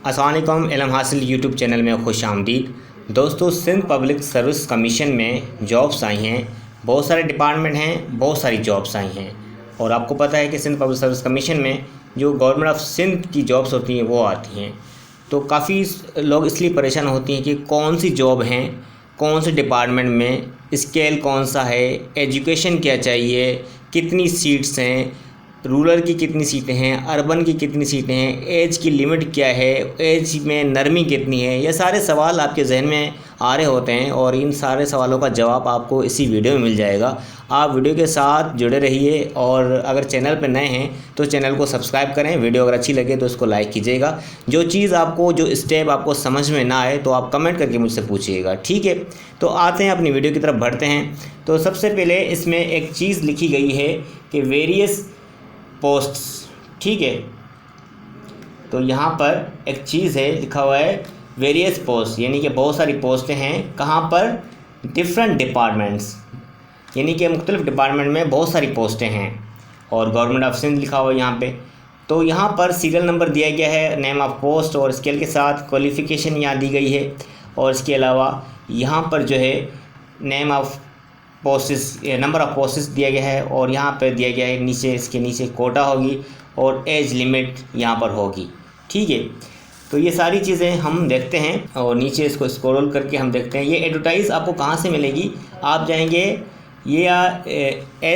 अस्सलाम वालेकुम, इल्म हासिल यूट्यूब चैनल में खुश आमदीद। दोस्तों, सिंध पब्लिक सर्विस कमीशन में जॉब्स आई हैं। बहुत सारे डिपार्टमेंट हैं, बहुत सारी जॉब्स आई हैं। और आपको पता है कि सिंध पब्लिक सर्विस कमीशन में जो गवर्नमेंट ऑफ सिंध की जॉब्स होती हैं वो आती हैं। तो काफ़ी लोग इसलिए परेशान होती हैं कि कौन सी जॉब हैं, कौन से डिपार्टमेंट में, स्केल कौन सा है, एजुकेशन क्या चाहिए, कितनी सीट्स हैं, रूरल की कितनी सीटें हैं, अर्बन की कितनी सीटें हैं, एज की लिमिट क्या है, एज में नरमी कितनी है। ये सारे सवाल आपके जहन में आ रहे होते हैं और इन सारे सवालों का जवाब आपको इसी वीडियो में मिल जाएगा। आप वीडियो के साथ जुड़े रहिए और अगर चैनल पर नए हैं तो चैनल को सब्सक्राइब करें। वीडियो अगर अच्छी लगे तो इसको लाइक कीजिएगा। जो चीज़ आपको, जो स्टेप आपको समझ में ना आए तो आप कमेंट करके मुझसे पूछिएगा, ठीक है। तो आते हैं अपनी वीडियो की तरफ बढ़ते हैं। तो सबसे पहले इसमें एक चीज़ लिखी गई है कि वेरियस पोस्ट्स, ठीक है। तो यहाँ पर एक चीज़ है, लिखा हुआ है वेरियस पोस्ट, यानी कि बहुत सारी पोस्टें हैं। कहाँ पर? डिफरेंट डिपार्टमेंट्स, यानी कि मुख्तलिफ डिपार्टमेंट में बहुत सारी पोस्टें हैं और गवर्नमेंट ऑफ सिंध लिखा हुआ है यहाँ पे। तो यहाँ पर सीरियल नंबर दिया गया है, नेम ऑफ पोस्ट और स्केल के साथ क्वालिफ़िकेशन यहाँ दी गई है। और इसके अलावा यहाँ पर जो है name of posts, number of posts दिया गया है और यहाँ पर दिया गया है नीचे, इसके नीचे कोटा होगी और एज लिमिट यहाँ पर होगी, ठीक है। तो ये सारी चीज़ें हम देखते हैं और नीचे इसको स्क्रॉल करके हम देखते हैं। ये एडवर्टाइज़ आपको कहाँ से मिलेगी? आप जाएंगे, ये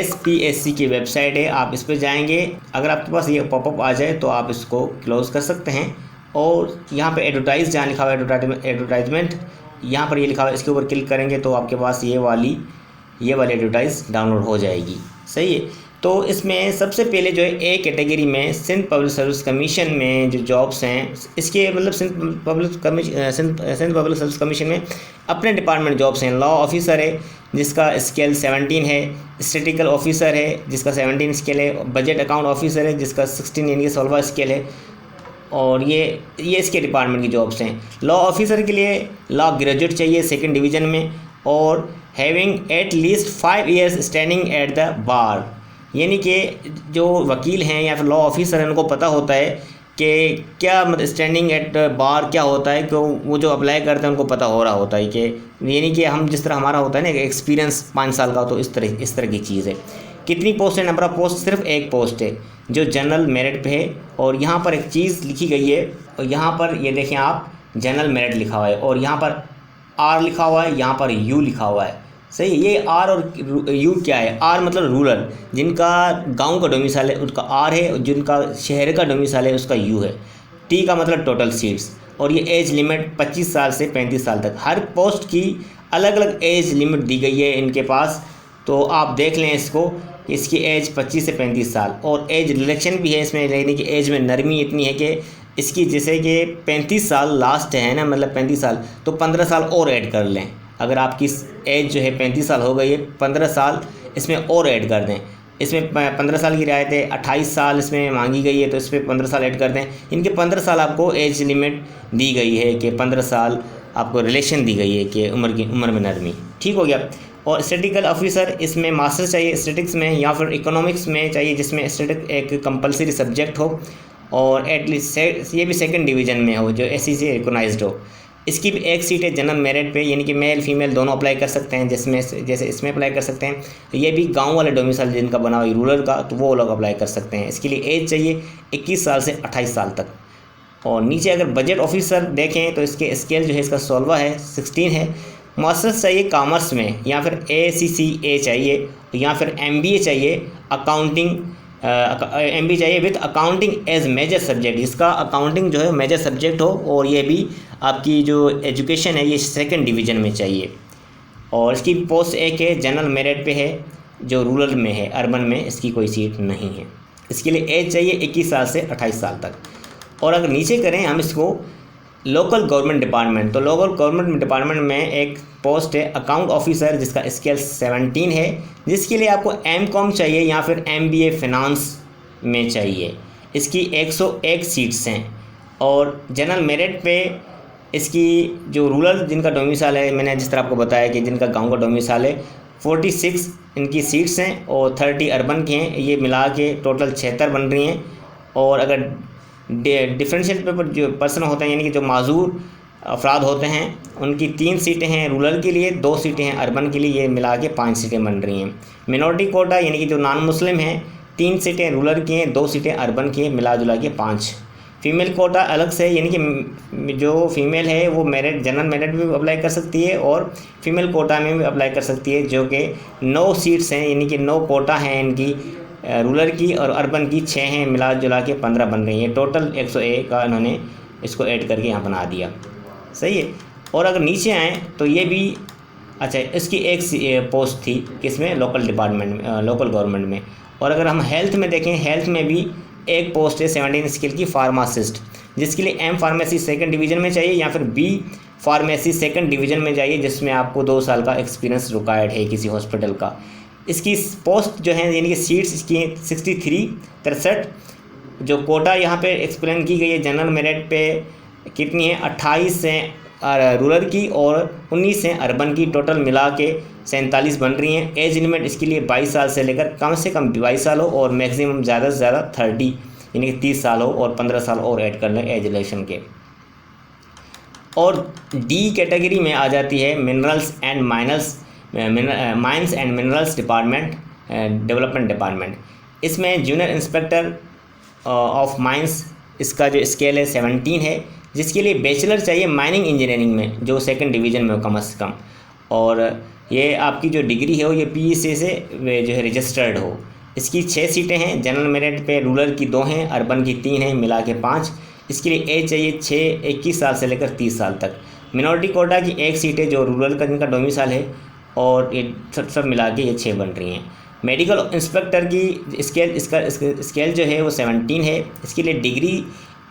SPSC की वेबसाइट है, आप इस पर जाएंगे। अगर आपके पास ये पॉपअप आ जाए तो आप इसको क्लोज़ कर सकते हैं और यहाँ पे एडवर्टाइज़ जहाँ लिखा हुआ है एडवर्टाइजमेंट, यहाँ पर ये लिखा हुआ है, इसके ऊपर क्लिक करेंगे तो आपके पास ये वाली एडवर्टाइज़ डाउनलोड हो जाएगी, सही है। तो इसमें सबसे पहले जो है ए कैटेगरी में सिंध पब्लिक सर्विस कमीशन में जो जॉब्स हैं, इसके मतलब सिंध पब्लिक सर्विस कमीशन में अपने डिपार्टमेंट जॉब्स हैं। लॉ ऑफिसर है जिसका स्केल 17 है, स्टैटिस्टिकल ऑफिसर है जिसका 17 स्केल है, बजट अकाउंट ऑफिसर है जिसका 16 यानी कि 16वां स्केल है। और ये इसके डिपार्टमेंट की जॉब्स हैं। लॉ ऑफिसर के लिए लॉ ग्रेजुएट चाहिए 2nd डिवीज़न में और having at least 5 years standing at the bar, यानी कि जो वकील हैं या फिर लॉ ऑफिसर हैं उनको पता होता है कि क्या मतलब स्टैंडिंग एट बार क्या होता है, कि वो जो अप्लाई करते हैं उनको पता हो रहा होता है कि, यानी कि हम जिस तरह हमारा होता है ना एक्सपीरियंस 5 साल का, तो इस तरह की चीज़ है। कितनी पोस्ट है? नंबर ऑफ पोस्ट सिर्फ एक पोस्ट है जो जनरल मेरिट पे है। और यहाँ पर एक चीज़ लिखी गई है और यहाँ पर ये देखें आप, जनरल मेरिट लिखा हुआ है और यहाँ पर R लिखा हुआ है, यहाँ पर U लिखा हुआ है, सही। ये R और U क्या है? R मतलब रूरल, जिनका गांव का डोमिसाइल है उसका R है और जिनका शहर का डोमिसाइल है उसका U है। T का मतलब टोटल सीट्स। और ये एज लिमिट 25 साल से 35 साल तक। हर पोस्ट की अलग अलग एज लिमिट दी गई है इनके पास, तो आप देख लें इसको। इसकी एज 25 से 35 साल और एज रिलेक्शन भी है इसमें, यानी कि एज में नरमी इतनी है कि इसकी जैसे कि 35 साल लास्ट है ना, मतलब 35 साल, तो 15 साल और ऐड कर लें। अगर आपकी एज जो है 35 साल हो गई है, 15 साल इसमें और ऐड कर दें। इसमें 15 साल की रियायत है, 28 साल इसमें मांगी गई है तो इस पर 15 साल ऐड कर दें। इनके 15 साल आपको एज लिमिट दी गई है कि 15 साल आपको रिलेक्शन दी गई है कि उम्र में नरमी, ठीक हो गया। और स्टैटिस्टिकल ऑफिसर, इसमें मास्टर्स चाहिए स्टैटिक्स में या फिर इकोनॉमिक्स में चाहिए, जिसमें स्टैटिक एक कंपलसरी सब्जेक्ट हो और एटलीस्ट ये भी 2nd डिवीज़न में हो, जो SEC से रिकोगनाइज्ड हो। इसकी भी एक सीट है जनरल मेरिट पे, यानी कि मेल फीमेल दोनों अप्लाई कर सकते हैं, जैसे इसमें अप्लाई कर सकते हैं। तो ये भी गांव वाले डोमिसाइल जिनका बना हुआ रूरल का, तो वो लोग अप्लाई कर सकते हैं। इसके लिए एज चाहिए 21 साल से 28 साल तक। और नीचे अगर बजट ऑफिसर देखें तो इसके स्केल जो है इसका 16वां है, 16 है। मास्टर्स चाहिए कॉमर्स में या फिर ACCA चाहिए या फिर MBA चाहिए, अकाउंटिंग MBA चाहिए with accounting as major subject, जिसका अकाउंटिंग जो है मेजर सब्जेक्ट हो और ये भी आपकी जो एजुकेशन है ये 2nd डिवीज़न में चाहिए। और इसकी पोस्ट एक है, जनरल मेरिट पे है, जो रूरल में है, अर्बन में इसकी कोई सीट नहीं है। इसके लिए एज चाहिए 21 साल से 28 साल तक। और अगर नीचे करें हम इसको लोकल गवर्नमेंट डिपार्टमेंट, तो लोकल गवर्नमेंट डिपार्टमेंट में एक पोस्ट है अकाउंट ऑफिसर जिसका स्केल 17 है, जिसके लिए आपको MCOM चाहिए या फिर MBA फिनांस में चाहिए। इसकी 101 सीट्स हैं और जनरल मेरिट पे इसकी जो रूरल जिनका डोमिसाइल है, मैंने जिस तरह आपको बताया कि जिनका गांव का डोमिसाइल है, 46 इनकी सीट्स हैं और 30 अर्बन की हैं। ये मिला के टोटल 76 बन रही हैं। और अगर डिफरेंशियल पेपर जो पर्सन होते हैं यानी कि जो माजूर अफराद होते हैं उनकी 3 सीटें हैं रूरल के लिए, 2 सीटें हैं अर्बन के लिए, ये मिला के 5 सीटें बन रही हैं। मिनॉरिटी कोटा यानी कि जो नॉन मुस्लिम हैं 3 सीटें रूरल की हैं, 2 सीटें अर्बन की हैं, मिला जुला के 5। फीमेल कोटा अलग से यानी कि जो फीमेल है वो मेरिट जनरल मेरिट में भी अप्लाई कर सकती है और फीमेल कोटा में भी अप्लाई कर सकती है, जो कि 9 सीट्स हैं यानी कि 9 कोटा हैं इनकी रूरल की, और अर्बन की 6 हैं, मिला जुला के 15 बन रही हैं। टोटल 101 का इन्होंने इसको ऐड करके यहाँ बना दिया, सही है। और अगर नीचे आएँ तो ये भी अच्छा, इसकी एक पोस्ट थी किसमें, लोकल डिपार्टमेंट में, लोकल गवर्नमेंट में। और अगर हम हेल्थ में देखें, हेल्थ में भी एक पोस्ट है 17 स्किल की फार्मासिस्ट, जिसके लिए एम फार्मेसी 2nd डिवीज़न में चाहिए या फिर बी फार्मेसी 2nd डिवीज़न में चाहिए, जिसमें आपको 2 साल का एक्सपीरियंस रिक्वायर्ड है किसी हॉस्पिटल का। इसकी पोस्ट जो है यानी कि सीट्स इसकी 63 जो कोटा यहाँ पे एक्सप्लेन की गई है जनरल मेरिट पे कितनी है, 28 हैं रूरल की और 19 हैं अर्बन की, टोटल मिला के 47 बन रही हैं। एज लिमिट इसके लिए 22 साल से लेकर कम से कम 22 साल हो और मैक्सिमम ज़्यादा से ज़्यादा 30 यानी कि 30 साल हो, और 15 साल और ऐड कर लें एज रिलेक्शन के। और डी कैटेगरी में आ जाती है minerals and mines and minerals department, development department. इसमें जूनियर इंस्पेक्टर ऑफ माइंस इसका जो स्केल है 17 है, जिसके लिए बैचलर चाहिए माइनिंग इंजीनियरिंग में जो 2nd डिवीज़न में हो कम से कम, और ये आपकी जो डिग्री है वो ये PEC से जो है रजिस्टर्ड हो। इसकी 6 सीटें हैं, जनरल मेरिट पे रूरल की 2 हैं, अर्बन की 3 हैं, मिला के 5। इसके लिए एज चाहिए 21 साल से लेकर 30 साल तक। मिनॉरिटी कोटा की 1 सीट है जो रूरल का जिनका डोमिसाइल है, और ये सब मिला के ये 6 बन रही हैं। मेडिकल इंस्पेक्टर की स्केल इसका स्केल जो है वो 17 है। इसके लिए degree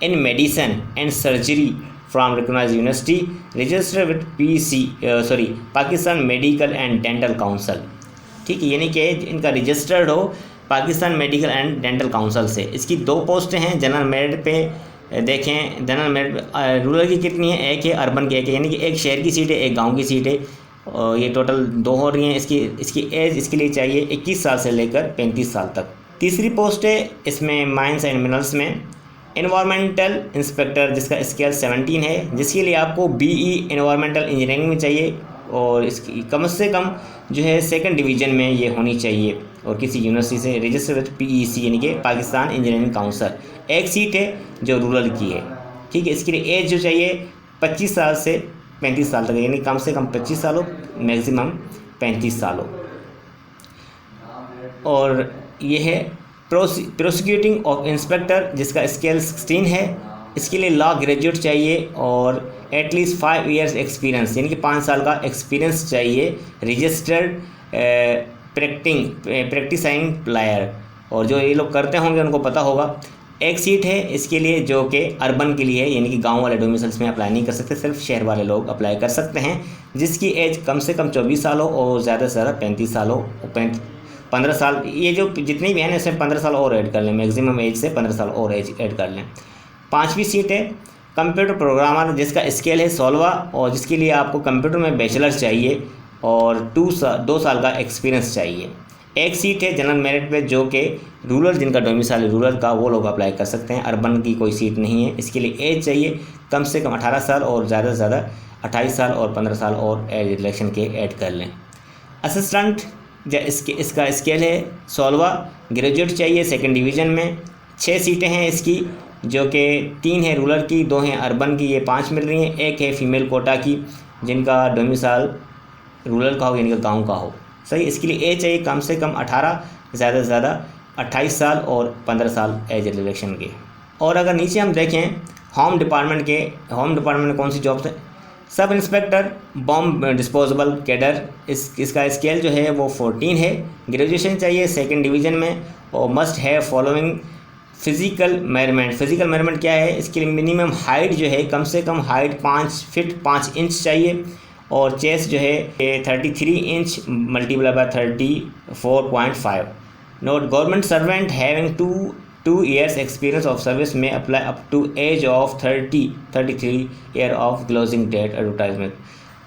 in medicine and surgery from recognised university, register with Pakistan medical and dental council, ठीक है, यानी कि इनका रजिस्टर्ड हो Pakistan medical and dental council से। इसकी 2 पोस्टें हैं जनरल मेरिट पे देखें, जनरल मेरिट रूरल की कितनी है, 1 है, अर्बन की 1 है, यानी कि 1 शहर की सीट है, 1 गाँव की सीट है, और ये टोटल 2 हो रही हैं। इसकी एज इसके लिए चाहिए 21 साल से लेकर 35 साल तक। तीसरी पोस्ट है इसमें माइंस एंड मिनरल्स में एनवायरमेंटल इंस्पेक्टर, जिसका स्केल 17 है, जिसके लिए आपको BE एनवायरमेंटल इंजीनियरिंग में चाहिए, और इसकी कम से कम जो है 2nd डिवीज़न में ये होनी चाहिए, और किसी यूनिवर्सिटी से रजिस्टर विद PEC यानी कि पाकिस्तान इंजीनियरिंग काउंसिल। 1 सीट है जो रूरल की है, ठीक है। इसके लिए एज जो चाहिए 25 साल से 35 साल तक, यानी कम से कम 25 साल हो, मैक्सिमम 35 साल हो। और ये है प्रोसिक्यूटिंग ऑफ इंस्पेक्टर, जिसका स्केल 16 है। इसके लिए लॉ ग्रेजुएट चाहिए और एटलीस्ट 5 ईयर्स एक्सपीरियंस यानी कि 5 साल का एक्सपीरियंस चाहिए, रजिस्टर्ड प्रैक्टिसाइंग प्लायर, और जो ये लोग करते होंगे उनको पता होगा। 1 सीट है इसके लिए जो कि अर्बन के लिए है, यानी कि गांव वाले डोमिसाइल्स में अप्लाई नहीं कर सकते, सिर्फ शहर वाले लोग अप्लाई कर सकते हैं, जिसकी एज कम से कम 24 साल हो और ज़्यादा से ज़्यादा 35 साल हो। 15 साल ये जो जितनी भी हैं इसमें 15 साल और ऐड कर लें, मैक्सिमम एज से 15 साल और एज ऐड कर लें। 5वीं सीट है कंप्यूटर प्रोग्रामर, जिसका स्केल है 16 और जिसके लिए आपको कंप्यूटर में बैचलर चाहिए और 2 साल का एक्सपीरियंस चाहिए। 1 सीट है जनरल मेरिट पे जो कि रूरल, जिनका डोमिसाइल रूरल का, वो लोग अप्लाई कर सकते हैं। अर्बन की कोई सीट नहीं है। इसके लिए एज चाहिए कम से कम 18 साल और ज़्यादा से ज़्यादा 28 साल और 15 साल और एज रिलेक्शन के ऐड कर लें। असिस्टेंट इसका स्केल है 16, ग्रेजुएट चाहिए 2nd डिवीज़न में। 6 सीटें हैं इसकी जो कि 3 है रूरल की, 2 हैं अर्बन की, ये 5 मिल रही हैं। 1 है फीमेल कोटा की जिनका डोमिसाइल रूरल का हो यानी कि गाँव का हो, सही। इसके लिए एज चाहिए कम से कम 18, ज़्यादा से ज़्यादा 28 साल और 15 साल एज रिलेक्शन के। और अगर नीचे हम देखें होम डिपार्टमेंट में कौन सी जॉब्स हैं, sub inspector bomb disposable cadre, इसका स्केल जो है वो 14 है। ग्रेजुएशन चाहिए 2nd डिवीज़न में और मस्ट है फॉलोइंग फिज़िकल मेजरमेंट क्या है, इसके लिए मिनिमम हाइट जो है कम से कम हाइट 5 फीट 5 इंच चाहिए और चेस्ट जो है 33 inch multiply by 34.5। Note government servant having 2 years experience of service में apply up to age of 33 year of closing date advertisement,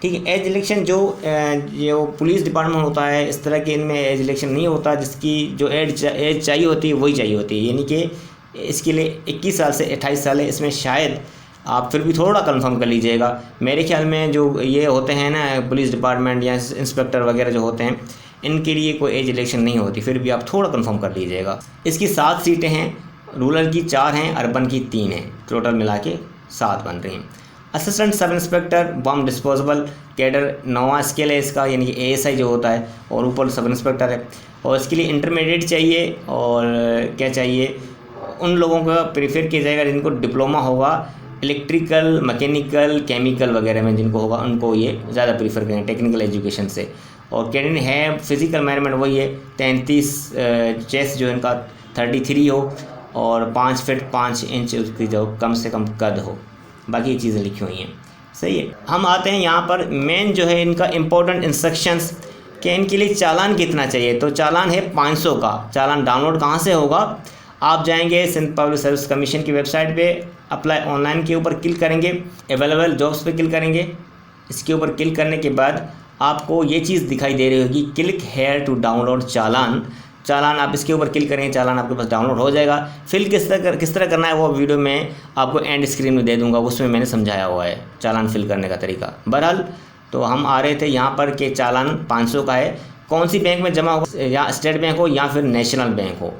ठीक है। एज इलेक्शन जो पुलिस डिपार्टमेंट होता है इस तरह के इनमें एज इलेक्शन नहीं होता, जिसकी जो एज चाहिए होती है वही चाहिए होती है, यानी कि इसके लिए 21 साल से 28 साल है। इसमें शायद आप फिर भी थोड़ा कंफर्म कर लीजिएगा। मेरे ख्याल में जो ये होते हैं ना पुलिस डिपार्टमेंट या इंस्पेक्टर वगैरह जो होते हैं, इनके लिए कोई एज इलेक्शन नहीं होती, फिर भी आप थोड़ा कंफर्म कर लीजिएगा। इसकी 7 सीटें हैं, रूरल की 4 हैं, अर्बन की 3 हैं, टोटल मिला के 7 बन रही हैं। असिस्टेंट सब इंस्पेक्टर बम डिस्पोजेबल कैडर 9वां स्केल है इसका, यानी कि ASI जो होता है, और ऊपर सब इंस्पेक्टर है। और इसके लिए इंटरमीडिएट चाहिए और क्या चाहिए, उन लोगों का प्रीफर किया जाएगा जिनको डिप्लोमा होगा इलेक्ट्रिकल, मैकेनिकल, केमिकल वगैरह में जिनको होगा, उनको ये ज़्यादा प्रीफर करें टेक्निकल एजुकेशन से। और कैंडिडेट है फिजिकल मेजरमेंट वही है 33, चेस्ट जो इनका 33 हो और 5 फीट 5 इंच उसकी जो कम से कम कद हो। बाकी चीज़ें लिखी हुई हैं, सही है। हम आते हैं यहाँ पर मेन जो है इनका इम्पोर्टेंट इंस्ट्रक्शंस कि इनके लिए चालान कितना चाहिए। तो चालान है 500 का। चालान डाउनलोड कहाँ से होगा, आप जाएंगे सिंध पब्लिक सर्विस कमीशन की वेबसाइट पे, अप्लाई ऑनलाइन के ऊपर क्लिक करेंगे, अवेलेबल जॉब्स पे क्लिक करेंगे। इसके ऊपर क्लिक करने के बाद आपको ये चीज़ दिखाई दे रही होगी, क्लिक हेयर टू डाउनलोड चालान। चालान आप इसके ऊपर क्लिक करेंगे, चालान आपके पास डाउनलोड हो जाएगा। फिल किस तरह करना है वो वीडियो में आपको एंड स्क्रीन में दे दूंगा, उसमें मैंने समझाया हुआ है चालान फिल करने का तरीका। बहरहाल तो हम आ रहे थे यहाँ पर कि चालान 500 का है, कौन सी बैंक में जमा होगा, या स्टेट बैंक हो या फिर नेशनल बैंक हो,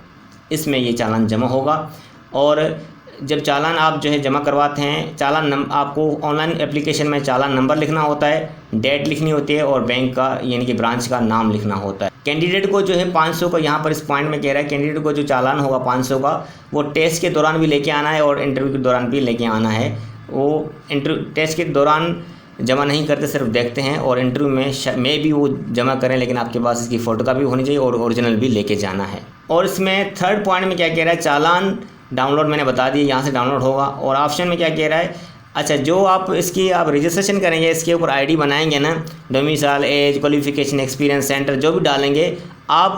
इसमें ये चालान जमा होगा। और जब चालान आप जो है जमा करवाते हैं, चालान आपको ऑनलाइन एप्लीकेशन में चालान नंबर लिखना होता है, डेट लिखनी होती है और बैंक का यानी कि ब्रांच का नाम लिखना होता है। कैंडिडेट को जो है 500 का यहाँ पर इस पॉइंट में कह रहा है, कैंडिडेट को जो चालान होगा 500 का वो टेस्ट के दौरान भी लेके आना है और इंटरव्यू के दौरान भी लेके आना है। वो टेस्ट के दौरान जमा नहीं करते, सिर्फ देखते हैं, और इंटरव्यू में भी वो जमा करें, लेकिन आपके पास इसकी फ़ोटोकॉपी होनी चाहिए और ओरिजिनल भी लेके जाना है। और इसमें थर्ड पॉइंट में क्या कह रहा है, चालान डाउनलोड मैंने बता दिया, यहाँ से डाउनलोड होगा। और ऑप्शन में क्या कह रहा है, अच्छा जो आप रजिस्ट्रेशन करेंगे, इसके ऊपर ID बनाएंगे ना, domicile, age, qualification, experience, centre जो भी डालेंगे, आप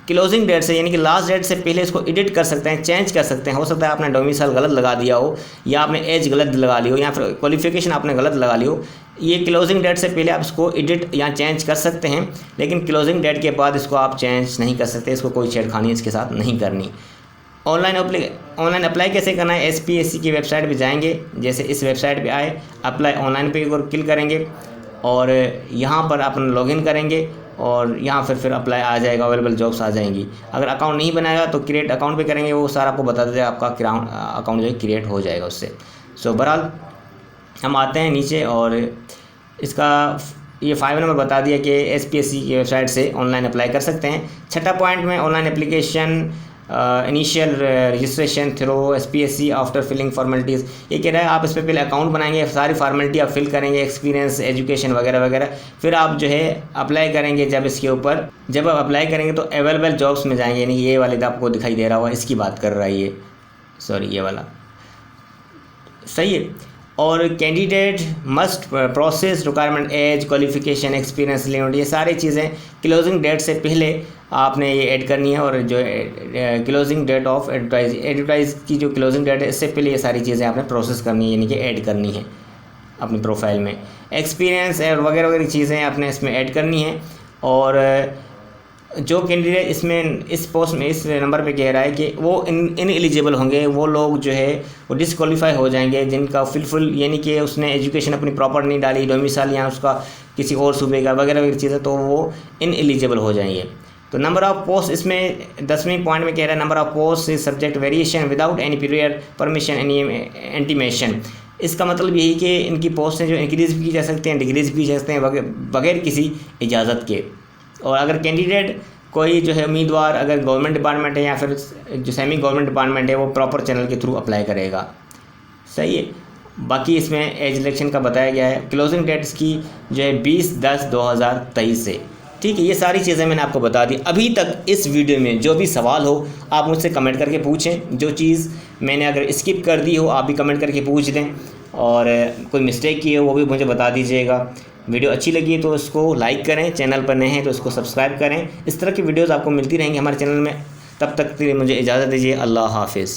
क्लोजिंग डेट से यानी कि लास्ट डेट से पहले इसको एडिट कर सकते हैं, चेंज कर सकते हैं। हो सकता है आपने डोमिसाइल गलत लगा दिया हो, या आपने एज गलत लगा ली हो, या फिर क्वालिफिकेशन आपने गलत लगा ली हो। ये क्लोजिंग डेट से पहले आप इसको एडिट या चेंज कर सकते हैं, लेकिन क्लोजिंग डेट के बाद इसको आप चेंज नहीं कर सकते, इसको कोई छेड़खानी इसके साथ नहीं करनी। ऑनलाइन अप्लाई कैसे करना है, SPSC की वेबसाइट पे जाएंगे, जैसे इस वेबसाइट पे आए, अप्लाई ऑनलाइन पे क्लिक करेंगे और यहाँ पर अपन लॉगिन करेंगे और यहाँ फिर अप्लाई आ जाएगा, अवेलेबल जॉब्स आ जाएंगी। अगर अकाउंट नहीं बनाएगा तो क्रिएट अकाउंट पे करेंगे, वो सारा आपको बता देगा, आपका अकाउंट जो है क्रिएट हो जाएगा उससे। सो बहरहाल हम आते हैं नीचे और इसका ये 5 नंबर बता दिया कि SPSC की वेबसाइट से ऑनलाइन अप्लाई कर सकते हैं। छठा पॉइंट में online application initial registration through SPSC after filling formalities, ये कह रहा है आप इस पर पहले अकाउंट बनाएंगे, सारी फार्मेलिटी आप फिल करेंगे, एक्सपीरियंस, एजुकेशन वगैरह वगैरह, फिर आप जो है अप्लाई करेंगे। जब आप अप्लाई करेंगे तो अवेलेबल जॉब्स में जाएंगे, यानी ये वाले आपको दिखाई दे रहा होगा, इसकी बात कर रहा है ये, सॉरी ये वाला, सही है। और candidate must process requirement, age, qualification, experience, limit, ये सारी चीज़ें क्लोजिंग डेट से पहले आपने ये ऐड करनी है। और जो क्लोजिंग डेट ऑफ एडवर्टाइज की जो क्लोजिंग डेट है, इससे पहले ये सारी चीज़ें आपने प्रोसेस करनी है, यानी कि ऐड करनी है अपनी प्रोफाइल में। एक्सपीरियंस वगैरह वगैरह चीज़ें आपने इसमें ऐड करनी है। और जो कैंडिडेट इस पोस्ट में इस नंबर पे कह रहा है कि वो इन एलिजिबल होंगे, वो लोग जो है वो डिसक्वालीफाई हो जाएंगे जिनका फुल यानी कि उसने एजुकेशन अपनी प्रॉपर नहीं डाली, डोमिसाइल या उसका किसी और सूबे का वगैरह वगैरह चीज़ें, तो वो इन एलिजिबल हो जाएंगे। तो नंबर ऑफ पोस्ट इसमें 10वें पॉइंट में कह रहा है, number of post is subject variation without any period permission any intimation. इसका मतलब यही कि इनकी पोस्ट हैं जो इंक्रीज़ भी की जा सकते हैं, डिक्रीज़ भी जा सकते हैं बगैर किसी इजाज़त के। और अगर कैंडिडेट कोई जो है उम्मीदवार अगर गवर्नमेंट डिपार्टमेंट है या फिर जो सेमी गवर्नमेंट डिपार्टमेंट है, वो प्रॉपर चैनल के थ्रू अप्लाई करेगा, सही है। बाकी इसमें एज इलेक्शन का बताया गया है। क्लोजिंग डेट्स की जो है 20/10/2023 से, ठीक है। ये सारी चीज़ें मैंने आपको बता दी। अभी तक इस वीडियो में जो भी सवाल हो आप मुझसे कमेंट करके पूछें, जो चीज़ मैंने अगर स्किप कर दी हो आप भी कमेंट करके पूछ दें, और कोई मिस्टेक की हो वो भी मुझे बता दीजिएगा। वीडियो अच्छी लगी तो इसको लाइक करें, चैनल पर नए हैं तो इसको सब्सक्राइब करें। इस तरह की वीडियोज़ आपको मिलती रहेंगी हमारे चैनल में। तब तक के लिए मुझे इजाज़त दीजिए। अल्लाह हाफिज़।